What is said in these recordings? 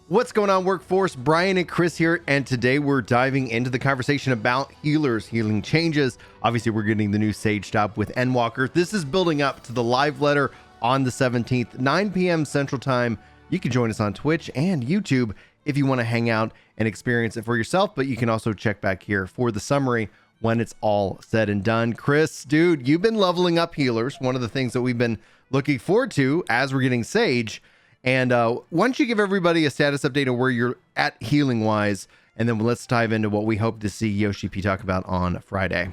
What's going on, workforce? Brian and Chris here, and today we're diving into the conversation about healers, healing changes. Obviously, we're getting the new Sage stop with Endwalker. This is building up to the live letter on the 17th, 9 p.m. Central Time. You can join us on Twitch and YouTube if you want to hang out and experience it for yourself, but you can also check back here for the summary when it's all said and done. Chris, dude, you've been leveling up healers, one of the things that we've been looking forward to as we're getting Sage. And why don't you give everybody a status update of where you're at healing-wise, and then let's dive into what we hope to see Yoshi P talk about on Friday.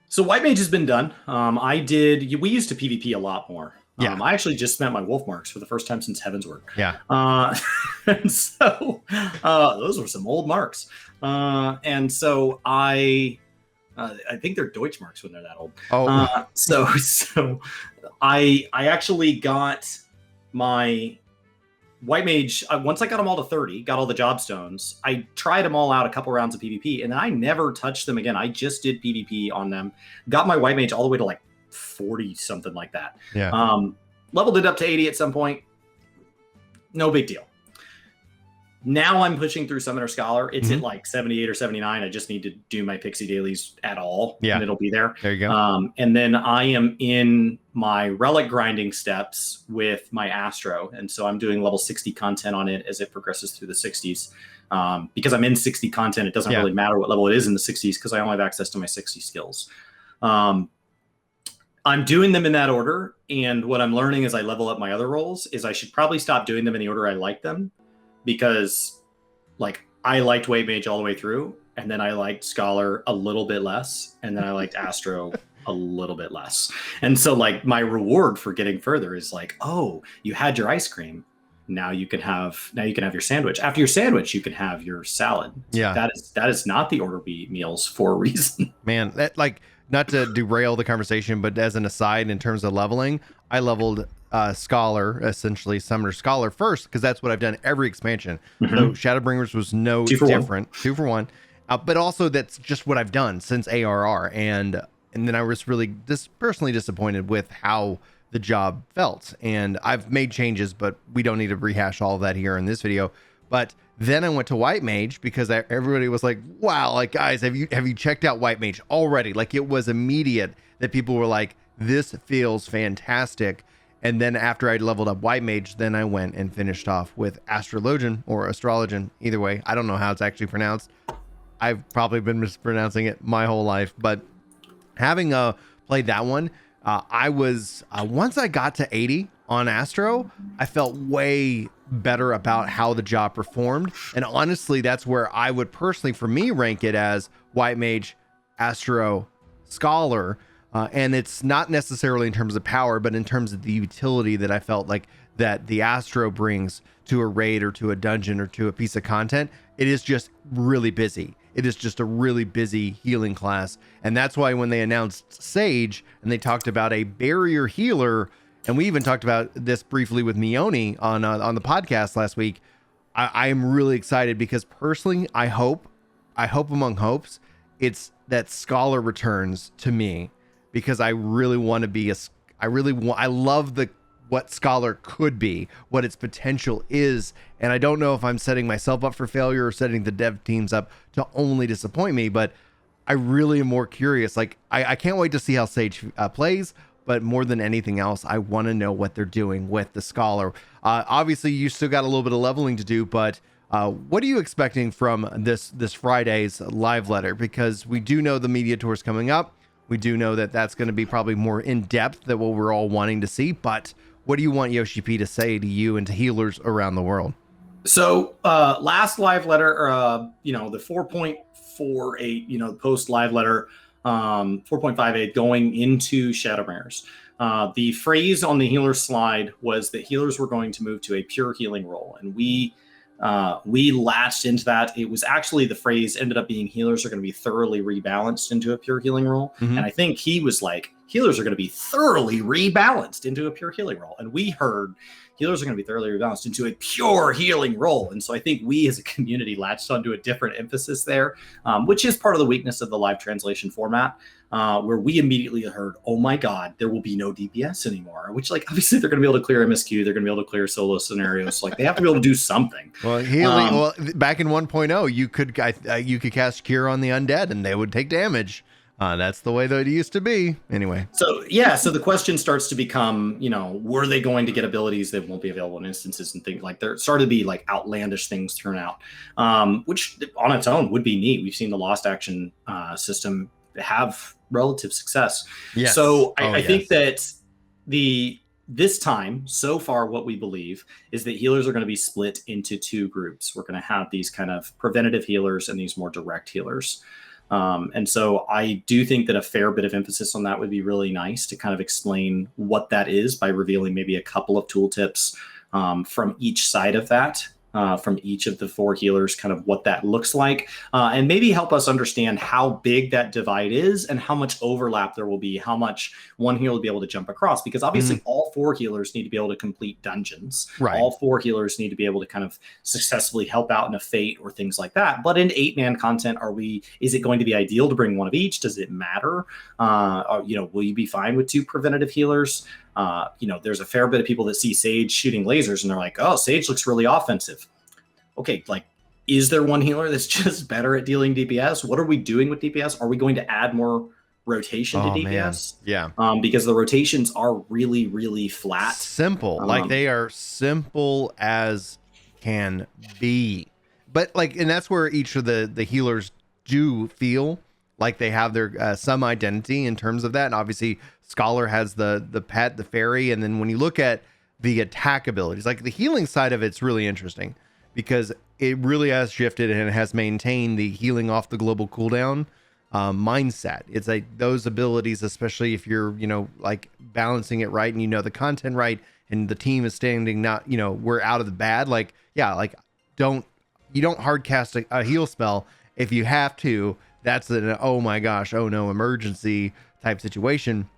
So White Mage has been done. We used to PvP a lot more. Yeah. I actually just spent my wolf marks for the first time since Heaven's Work. Yeah. And so those were some old marks. And so I think they're Deutsch marks when they're that old. Oh. So I actually got my White Mage, once I got them all to 30, got all the job stones, I tried them all out a couple rounds of PvP, and then I never touched them again. I just did PvP on them. Got my White Mage all the way to like 40, something like that. Yeah. Leveled it up to 80 at some point. No big deal. Now I'm pushing through Summoner Scholar. It's at like 78 or 79. I just need to do my Pixie dailies at all, and it'll be there. There you go. And then I am in my relic grinding steps with my Astro, and so I'm doing level 60 content on it as it progresses through the 60s. Because I'm in 60 content, it doesn't really matter what level it is in the 60s because I only have access to my 60 skills. I'm doing them in that order, and what I'm learning as I level up my other roles is I should probably stop doing them in the order I like them. Because like I liked White Mage all the way through, and then I liked Scholar a little bit less, and then I liked Astro a little bit less. And so like my reward for getting further is like, oh, you had your ice cream. Now you can have your sandwich. After your sandwich, you can have your salad. Yeah. That is not the order B meals for a reason. Man, that, like, not to derail the conversation, but as an aside, in terms of leveling, I leveled Scholar, essentially Summoner Scholar first, because that's what I've done every expansion. So Shadowbringers was no different. 2 for 1. But also that's just what I've done since ARR. And then I was really personally disappointed with how the job felt. And I've made changes, but we don't need to rehash all of that here in this video. But then I went to White Mage because everybody was like, wow, like, guys, have you checked out White Mage already? Like, it was immediate that people were like, this feels fantastic. And then after I leveled up White Mage, then I went and finished off with Astrologian or Astrologian. Either way, I don't know how it's actually pronounced. I've probably been mispronouncing it my whole life. But having played that one, I was, once I got to 80 on Astro, I felt way better about how the job performed. And honestly, that's where I would personally, for me, rank it as White Mage, Astro, Scholar. And it's not necessarily in terms of power, but in terms of the utility that I felt like that the Astro brings to a raid or to a dungeon or to a piece of content. It is just really busy. It is just a really busy healing class. And that's why when they announced Sage and they talked about a barrier healer, and we even talked about this briefly with Mione on the podcast last week, I am really excited because personally, I hope among hopes, it's that Scholar returns to me. Because I really want to be I love what Scholar could be, what its potential is. And I don't know if I'm setting myself up for failure or setting the dev teams up to only disappoint me, but I really am more curious. Like, I can't wait to see how Sage plays, but more than anything else, I want to know what they're doing with the Scholar. Obviously, you still got a little bit of leveling to do, but what are you expecting from this Friday's live letter? Because we do know the media tour is coming up. We do know that that's going to be probably more in-depth than what we're all wanting to see. But what do you want Yoshi P to say to you and to healers around the world? So last live letter, the 4.48, post live letter, 4.58 going into Shadowbringers. The phrase on the healer slide was that healers were going to move to a pure healing role. And we latched into that. It was actually, the phrase ended up being healers are going to be thoroughly rebalanced into a pure healing role. And I think he was like, healers are going to be thoroughly rebalanced into a pure healing role. And we heard healers are going to be thoroughly rebalanced into a pure healing role. And so I think we as a community latched onto a different emphasis there, which is part of the weakness of the live translation format. where we immediately heard, oh my God, there will be no DPS anymore, which like, obviously they're going to be able to clear MSQ. They're going to be able to clear solo scenarios. Like they have to be able to do something. Well, healing, back in 1.0, you could cast Cure on the undead and they would take damage. That's the way that it used to be. Anyway. So yeah, so the question starts to become, were they going to get abilities that won't be available in instances and things like there started to be like outlandish things thrown out, which on its own would be neat. We've seen the lost action system have relative success. Yes. So I think that this time so far, what we believe is that healers are going to be split into two groups. We're going to have these kind of preventative healers and these more direct healers. And so I do think that a fair bit of emphasis on that would be really nice to kind of explain what that is by revealing maybe a couple of tooltips from each side of that, from each of the four healers, kind of what that looks like, and maybe help us understand how big that divide is and how much overlap there will be, how much one healer will be able to jump across, because obviously all four healers need to be able to complete dungeons. Right. All four healers need to be able to kind of successfully help out in a fate or things like that. But in 8-man content, is it going to be ideal to bring one of each? Does it matter? Will you be fine with two preventative healers? There's a fair bit of people that see Sage shooting lasers and they're like, oh, Sage looks really offensive. Okay, like, is there one healer that's just better at dealing DPS? What are we doing with DPS? Are we going to add more rotation to DPS? Man. Yeah. Because the rotations are really, really flat. Simple. Like they are simple as can be. But like, and that's where each of the healers do feel like they have their some identity in terms of that. And obviously Scholar has the pet, the fairy. And then when you look at the attack abilities, like the healing side of it's really interesting because it really has shifted and it has maintained the healing off the global cooldown mindset. It's like those abilities, especially if you're, like balancing it right and the content right and the team is standing, not, we're out of the bad. Like, yeah, like you don't hard cast a heal spell. If you have to, that's an, oh my gosh, oh no, emergency type situation,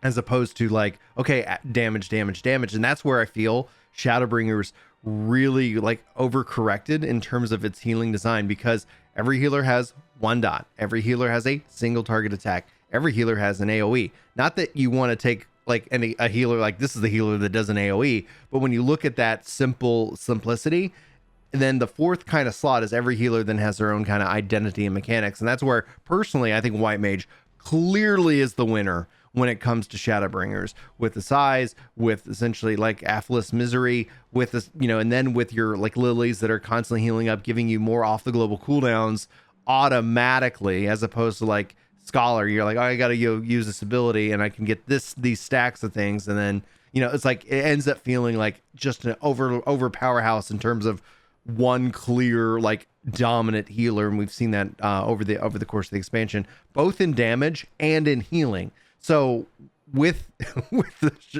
as opposed to like, okay, damage. And that's where I feel Shadowbringers really like overcorrected in terms of its healing design, because every healer has one dot. Every healer has a single target attack. Every healer has an AoE. Not that you want to take like a healer, like this is the healer that does an AoE, but when you look at that simplicity, then the fourth kind of slot is every healer then has their own kind of identity and mechanics. And that's where personally, I think White Mage clearly is the winner when it comes to Shadowbringers, with the size, with essentially like Aphlis Misery, with this, and then with your like lilies that are constantly healing up, giving you more off the global cooldowns automatically, as opposed to like Scholar, you're like, oh, I gotta use this ability and I can get these stacks of things, and then it's like it ends up feeling like just an over powerhouse in terms of one clear like dominant healer. And we've seen that over the course of the expansion, both in damage and in healing. So with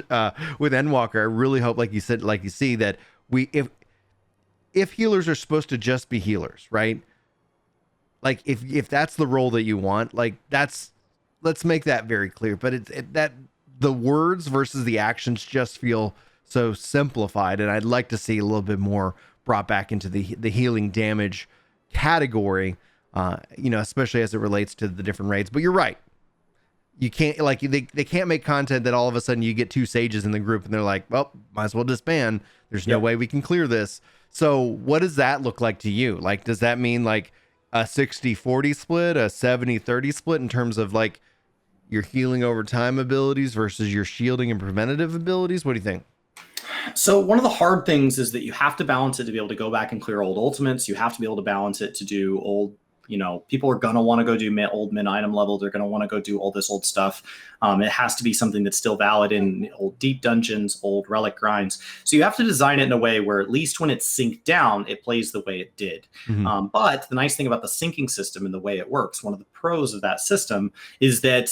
Endwalker, I really hope, like you said, like you see that if healers are supposed to just be healers, right? Like if that's the role that you want, like let's make that very clear. But that the words versus the actions just feel so simplified, and I'd like to see a little bit more brought back into the healing damage category, especially as it relates to the different raids. But you're right. You can't like they can't make content that all of a sudden you get two sages in the group and they're like, well, might as well disband. There's no way we can clear this. So what does that look like to you? Like, does that mean like a 60-40 split, a 70-30 split in terms of like your healing over time abilities versus your shielding and preventative abilities? What do you think? So one of the hard things is that you have to balance it to be able to go back and clear old ultimates. You have to be able to balance it to do old, people are going to want to go do old min item level. They're going to want to go do all this old stuff. It has to be something that's still valid in old deep dungeons, old relic grinds. So you have to design it in a way where at least when it's synced down, it plays the way it did. Mm-hmm. But the nice thing about the syncing system and the way it works, one of the pros of that system is that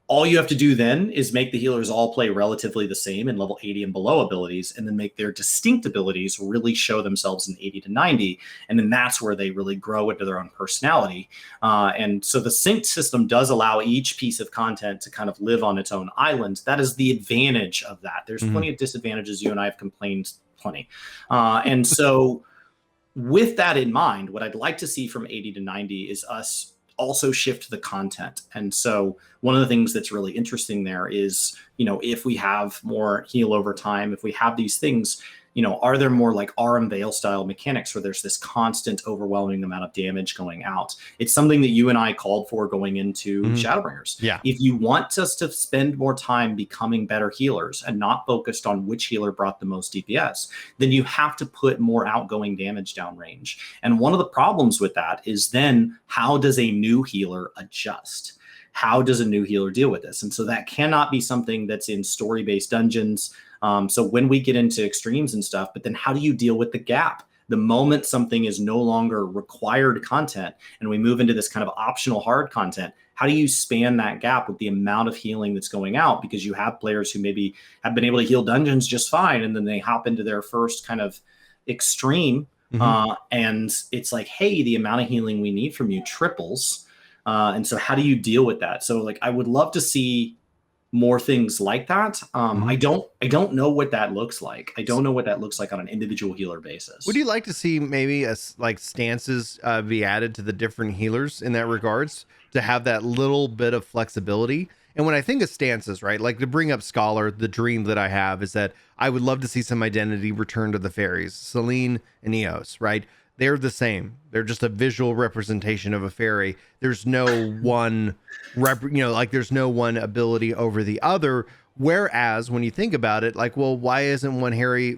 all you have to do then is make the healers all play relatively the same in level 80 and below abilities, and then make their distinct abilities really show themselves in 80 to 90. And then that's where they really grow into their own personality. And so the synced system does allow each piece of content to kind of live on its own island. That is the advantage of that. There's plenty of disadvantages. You and I have complained plenty. And so with that in mind, what I'd like to see from 80 to 90 is us also shift the content. And so one of the things that's really interesting there is, if we have more heal over time, if we have these things, are there more like RM Veil style mechanics where there's this constant overwhelming amount of damage going out? It's something that you and I called for going into Shadowbringers. Yeah. If you want us to spend more time becoming better healers and not focused on which healer brought the most DPS, then you have to put more outgoing damage downrange. And one of the problems with that is then how does a new healer adjust? How does a new healer deal with this? And so that cannot be something that's in story-based dungeons. So when we get into extremes and stuff, but then how do you deal with the gap? The moment something is no longer required content and we move into this kind of optional hard content, how do you span that gap with the amount of healing that's going out? Because you have players who maybe have been able to heal dungeons just fine, and then they hop into their first kind of extreme, and it's like, hey, the amount of healing we need from you triples. And so how do you deal with that? So like, I would love to see more things like that. I don't know what that looks like. I don't know what that looks like on an individual healer basis. Would you like to see maybe like stances be added to the different healers in that regards to have that little bit of flexibility? And when I think of stances, right, like to bring up Scholar, the dream that I have is that I would love to see some identity return to the fairies, Celine and Eos, right? They're the same. They're just a visual representation of a fairy. There's no one, there's no one ability over the other. Whereas when you think about it, like, well, why isn't one Harry?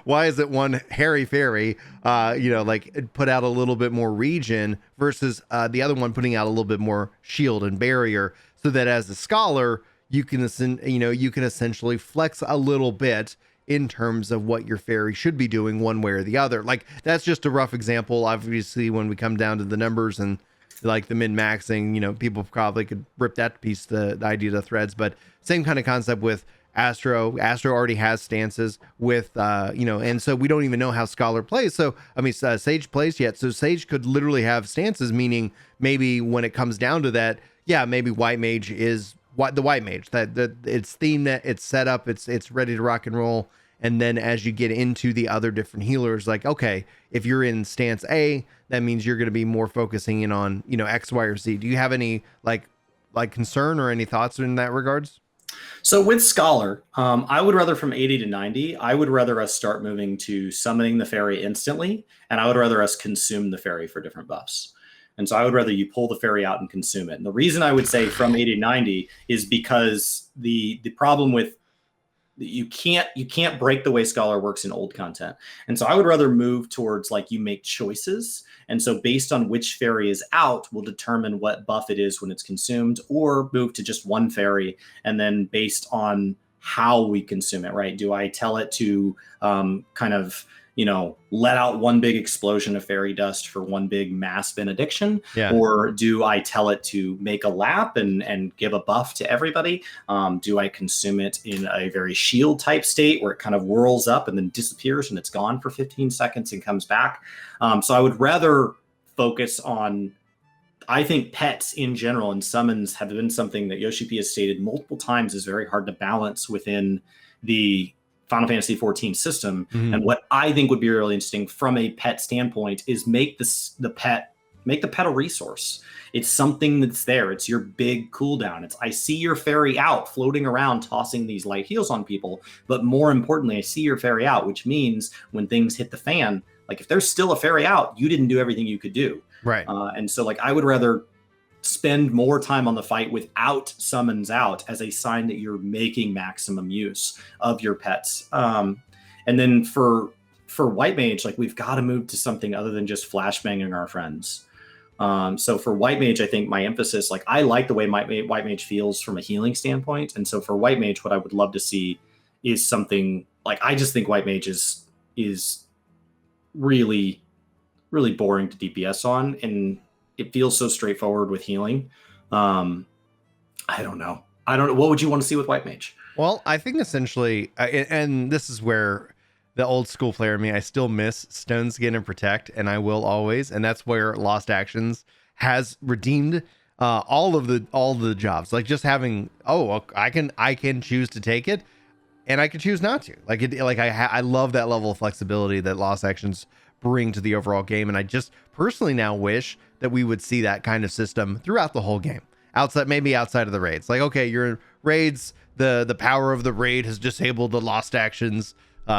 Why isn't one hairy fairy, like put out a little bit more region versus the other one putting out a little bit more shield and barrier, so that as a scholar, you can essentially flex a little bit in terms of what your fairy should be doing one way or the other. Like, that's just a rough example. Obviously, when we come down to the numbers and like the min-maxing, people probably could rip that piece, the idea to threads, but same kind of concept with Astro. Astro already has stances with, and so we don't even know how Scholar plays. So, I mean, Sage plays yet. So Sage could literally have stances, meaning maybe when it comes down to that, yeah, maybe White Mage is the White Mage, that it's themed, that it's set up, it's ready to rock and roll. And then as you get into the other different healers, like, okay, if you're in stance A, that means you're going to be more focusing in on, X, Y, or Z. Do you have any like concern or any thoughts in that regards? So with Scholar, I would rather from 80 to 90, I would rather us start moving to summoning the fairy instantly, and I would rather us consume the fairy for different buffs. And so I would rather you pull the fairy out and consume it. And the reason I would say from 80 to 90 is because the problem with you can't break the way Scholar works in old content. And so I would rather move towards like you make choices. And so based on which fairy is out will determine what buff it is when it's consumed, or move to just one fairy. And then based on how we consume it, right? Do I tell it to kind of, let out one big explosion of fairy dust for one big mass benediction? Yeah. Or do I tell it to make a lap and give a buff to everybody? Do I consume it in a very shield type state where it kind of whirls up and then disappears and it's gone for 15 seconds and comes back? So I would rather focus on, I think pets in general and summons have been something that Yoshi P has stated multiple times is very hard to balance within the Final Fantasy XIV system. And what I think would be really interesting from a pet standpoint is make the pet a resource. It's something that's there. It's your big cooldown. It's, I see your fairy out floating around tossing these light heals on people, but more importantly, I see your fairy out, which means when things hit the fan, like if there's still a fairy out, you didn't do everything you could do. Right. And so like I would rather spend more time on the fight without summons out as a sign that you're making maximum use of your pets. And then for White Mage, like we've got to move to something other than just flashbanging our friends. So for White Mage, I think my emphasis, like I like the way White Mage feels from a healing standpoint. And so for White Mage, what I would love to see is something like, I just think White Mage is really, really boring to DPS on. And it feels so straightforward with healing. I don't know. What would you want to see with White Mage? Well, I think essentially, and this is where the old school player in me, I still miss Stone Skin and Protect, and I will always. And that's where Lost Actions has redeemed all the jobs. Like just having, I can choose to take it. and I could choose not to. I love that level of flexibility that lost actions bring to the overall game, and I just personally now wish that we would see that kind of system throughout the whole game. Maybe outside of the raids. Like, okay, your raids, the power of the raid has disabled the lost actions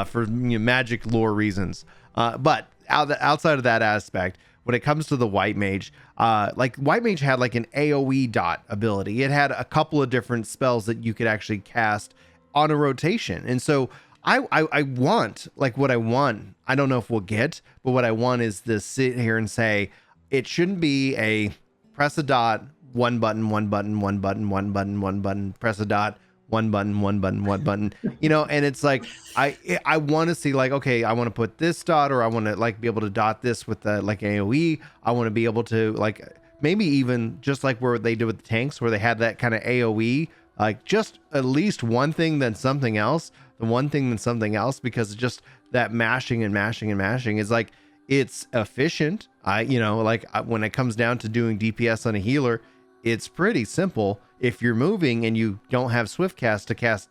for magic lore reasons. But outside of that aspect, when it comes to the white mage, like white mage had like an AoE dot ability. It had a couple of different spells that you could actually cast on a rotation. And so I want, like, what I want, I don't know if we'll get, but what I want is to sit here and say, it shouldn't be a press a dot, one button, one button, one button, one button, one button, press a dot, one button, one button, one button, and it's like, I want to see, like, okay, I want to put this dot, or I want to like be able to dot this with the like AoE. I want to be able to like, maybe even just like where they did with the tanks, where they had that kind of AoE, like just at least one thing then something else, the one thing then something else, because just that mashing and mashing and mashing is like, it's efficient. When it comes down to doing DPS on a healer, it's pretty simple. If you're moving and you don't have swift cast to cast,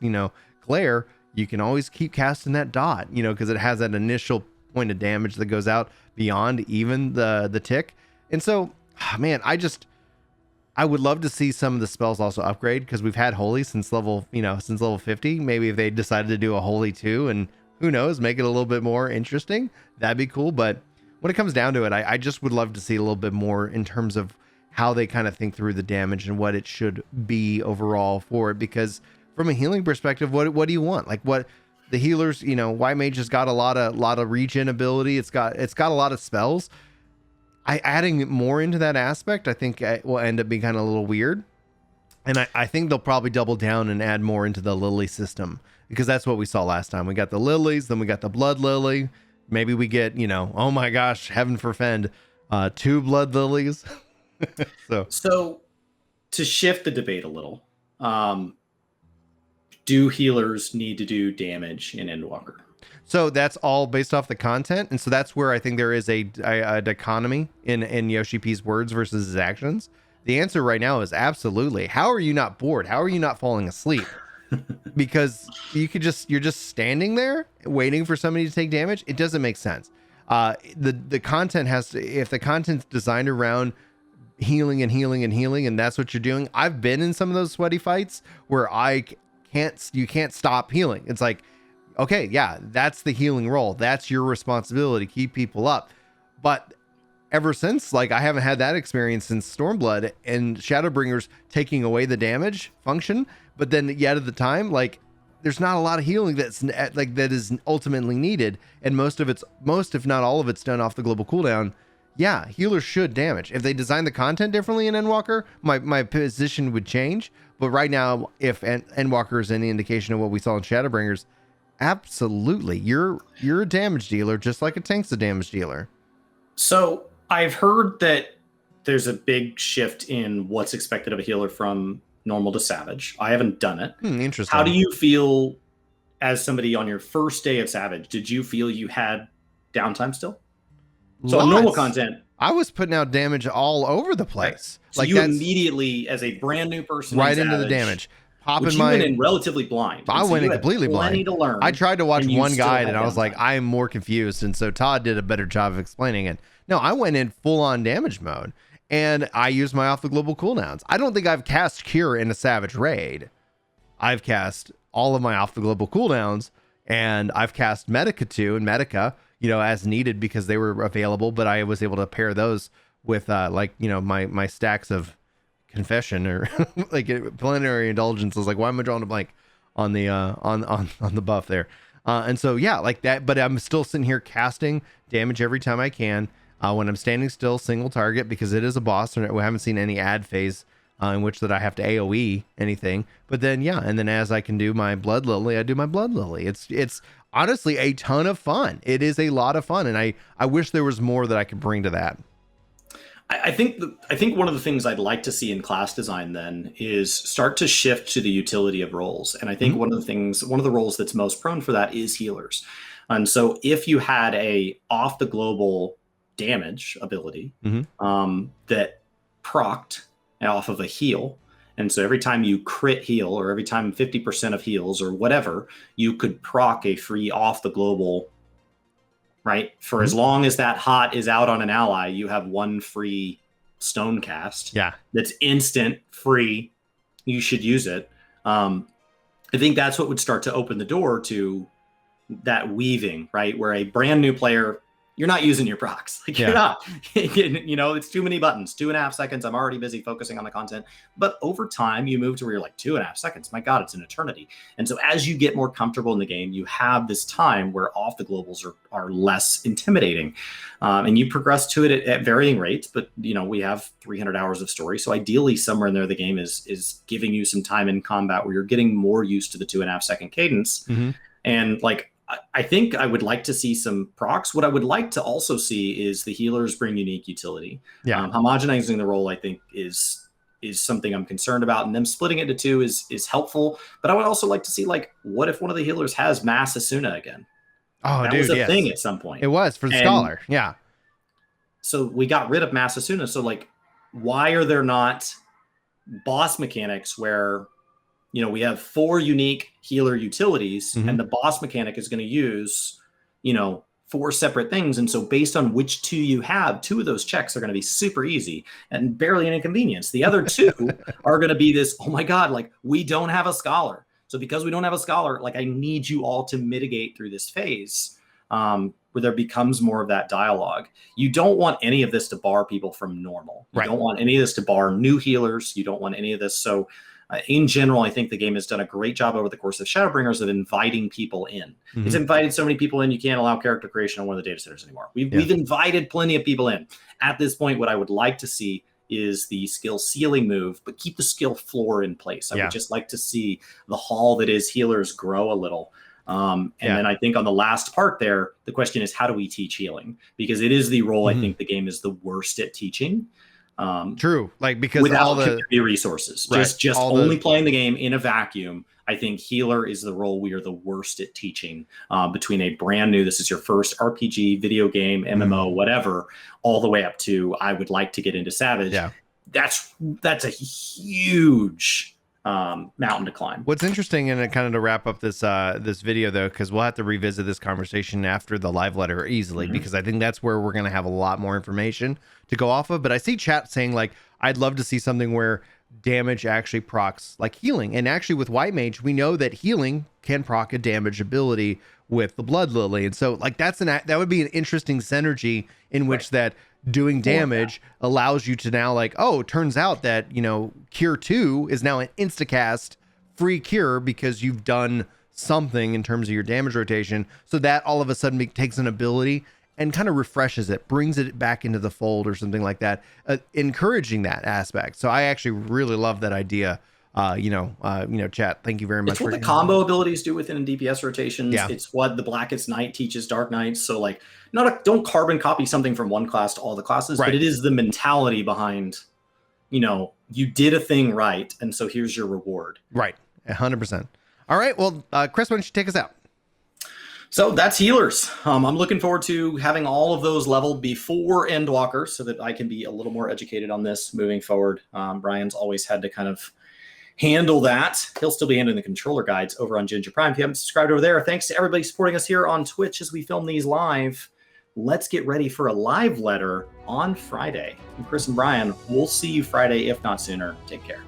glare, you can always keep casting that dot, because it has that initial point of damage that goes out beyond even the tick. And so, man, I would love to see some of the spells also upgrade, because we've had holy since level 50. Maybe if they decided to do a holy 2, and who knows, make it a little bit more interesting, that'd be cool. But when it comes down to it, I just would love to see a little bit more in terms of how they kind of think through the damage and what it should be overall for it. Because from a healing perspective, what do you want? Like, what the healers, white mage has got a lot of regen ability. It's got a lot of spells. Adding more into that aspect, I think will end up being kind of a little weird. And I think they'll probably double down and add more into the lily system, because that's what we saw last time. We got the lilies, then we got the blood lily. Maybe we get, oh my gosh, heaven forfend, 2 blood lilies. So to shift the debate a little, do healers need to do damage in Endwalker? So that's all based off the content, and so that's where I think there is a dichotomy in Yoshi P's words versus his actions. The answer right now is absolutely. How are you not bored? How are you not falling asleep? Because you're just standing there waiting for somebody to take damage. It doesn't make sense. The content has to, if the content's designed around healing and healing and healing, and that's what you're doing. I've been in some of those sweaty fights where you can't stop healing. It's like, okay, yeah, that's the healing role. That's your responsibility, keep people up. But ever since, like, I haven't had that experience since Stormblood and Shadowbringers taking away the damage function. But then yet at the time, like, there's not a lot of healing that is ultimately needed. And most if not all of it's done off the global cooldown. Yeah, healers should damage. If they design the content differently in Endwalker, my position would change. But right now, if Endwalker is any indication of what we saw in Shadowbringers, absolutely, you're a damage dealer, just like a tank's a damage dealer. So I've heard that there's a big shift in what's expected of a healer from normal to savage. I haven't done it. Interesting. How do you feel as somebody on your first day of savage? Did you feel you had downtime still? So on normal content, I was putting out damage all over the place. So like, you immediately, as a brand new person, right into the damage. Which you went in relatively blind. I went in completely blind. To learn, I tried to watch one guide and I was like, I am more confused. And so Todd did a better job of explaining it. No, I went in full on damage mode and I used my off the global cooldowns. I don't think I've cast Cure in a Savage raid. I've cast all of my off the global cooldowns, and I've cast Medica too, and Medica, as needed because they were available, but I was able to pair those with my stacks of confession or like plenary indulgence. I was like, why am I drawing a blank on the on the buff there? And so yeah, like that, but I'm still sitting here casting damage every time I can when I'm standing still, single target, because it is a boss, and we haven't seen any ad phase in which that I have to AoE anything. But then yeah, and then as I can do my blood lily, I do my blood lily. It's honestly a ton of fun. It is a lot of fun, and I wish there was more that I could bring to that. I think one of the things I'd like to see in class design then is start to shift to the utility of roles. And I think one of the roles that's most prone for that is healers. And so if you had a off the global damage ability that procced off of a heal, And so every time you crit heal, or every time 50% of heals or whatever, you could proc a free off the global, right? For as long as that hot is out on an ally, you have one free stone cast. Yeah. That's instant, free. You should use it. I think that's what would start to open the door to that weaving, right? Where a brand new player, you're not using your procs. Like you're not, you know, it's too many buttons, 2.5 seconds. I'm already busy focusing on the content. But over time, you move to where you're like 2.5 seconds. My God, it's an eternity. And so as you get more comfortable in the game, you have this time where off the globals are less intimidating. And you progress to it at varying rates. But, you know, we have 300 hours of story. So ideally, somewhere in there, the game is giving you some time in combat where you're getting more used to the 2.5 second cadence. And like, I think I would like to see some procs. What I would like to also see is the healers bring unique utility. Homogenizing the role, I think, is something I'm concerned about, and them splitting it into two is helpful. But I would also like to see, like, what if one of the healers has Mass Asuna again? Oh, that was a thing at some point. It was for the Scholar. Yeah. So we got rid of Mass Asuna. So like, why are there not boss mechanics where, you know, we have 4 unique healer utilities, and the boss mechanic is going to use, you know, 4 separate things. And so based on which 2 you have, 2 of those checks are going to be super easy and barely an inconvenience. The other 2 are going to be this, oh my God, like we don't have a Scholar. So because we don't have a Scholar, like I need you all to mitigate through this phase where there becomes more of that dialogue. You don't want any of this to bar people from normal. You don't want any of this to bar new healers. You don't want any of this. So in general, I think the game has done a great job over the course of Shadowbringers of inviting people in. It's invited so many people in, you can't allow character creation on one of the data centers anymore. We've invited plenty of people in. At this point, what I would like to see is the skill ceiling move, but keep the skill floor in place. I would just like to see the hall that is healers grow a little. And then I think on the last part there, the question is, how do we teach healing? Because it is the role I think the game is the worst at teaching. True, like because without all the community resources, just only playing the game in a vacuum. I think healer is the role we are the worst at teaching. Between a brand new, this is your first RPG, video game, MMO, whatever, all the way up to I would like to get into Savage. That's a huge mountain to climb. What's interesting, and kind of to wrap up this this video though, because we'll have to revisit this conversation after the live letter easily, because I think that's where we're going to have a lot more information to go off of. But I see chat saying like, I'd love to see something where damage actually procs like healing. And actually with White Mage, we know that healing can proc a damage ability with the Blood Lily. And so like that would be an interesting synergy in which that doing damage allows you to now like, oh, turns out that, you know, Cure 2 is now an instacast free cure because you've done something in terms of your damage rotation. So that all of a sudden takes an ability and kind of refreshes it, brings it back into the fold or something like that, encouraging that aspect. So I actually really love that idea. Chat, thank you very much. It's what the combo abilities do within DPS rotations. It's what the Blackest Night teaches Dark Knights. So like, don't carbon copy something from one class to all the classes, but it is the mentality behind, you know, you did a thing right, and so here's your reward. Right, 100%. All right, well, Chris, why don't you take us out? So that's healers. I'm looking forward to having all of those leveled before Endwalker so that I can be a little more educated on this moving forward. Brian's always had to kind of handle that. He'll still be handling the controller guides over on Ginger Prime. If you haven't subscribed over there, thanks to everybody supporting us here on Twitch as we film these live. Let's get ready for a live letter on Friday. I'm Chris and Brian. We'll see you Friday, if not sooner. Take care.